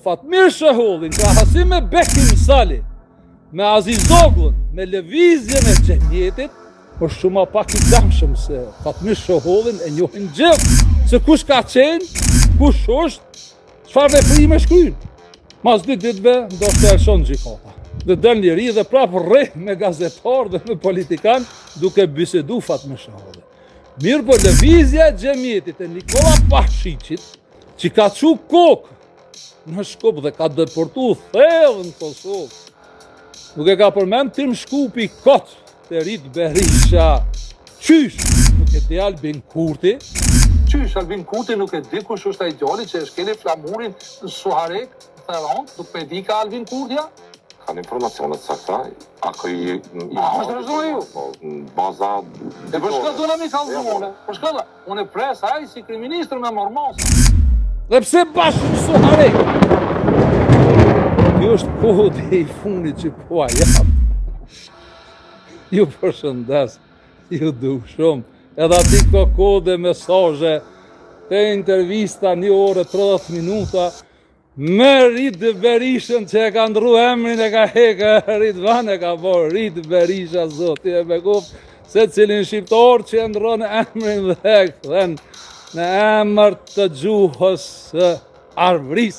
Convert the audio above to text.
Fatmir Shahollin ka hasi me Bekim Sali, me Azizogun, me lëvizjen e xhamietit, por shumë pak i damshëm se Fatmir Shahollin e njohin gjithë se kush ka qenë, kush është, çfarë veprime shkryen. Mas 2 ditëve ndoshta e lëshon gjykata. Dhe del njëri dhe prapë rreh me gazetar dhe me politikan duke bisedu Fatmir Shahollin. Mirë po lëvizja e xhamietit e Nikola Pashiqit, që ka çu kokë në Shkup dhe ka deportu thellë në Kosovë. Nuk e ka përmend Tim Shkupi kot të Rit Berisha. Qysh nuk e di Albin Kurti? Qysh Albin Kurti nuk e di kush është ai djali që e shkeli flamurin në Suharek, Theron, nuk e di ka Albin Kurtja? Kanë informacione të sakta, ako i është rëzoj ju? Baza... E për shka do në mi kalzone? Për shka da? Unë e pres aj si kriministër me mormosë. Dhe pse bashkë në Suharek? Kjo është kodi i funit që po a jam. Ju përshëndes, ju du shumë. Edhe ati ka kode mesazhe, te intervista 1 orë 30 minuta, me Rit Berishën që e ka ndru emrin e ka heka, Ridvan e ka bërë, Rit Berisha zoti e me kup, se cilin shqiptar që e ndron emrin dhe e këthen në emër të gjuhës Arvris.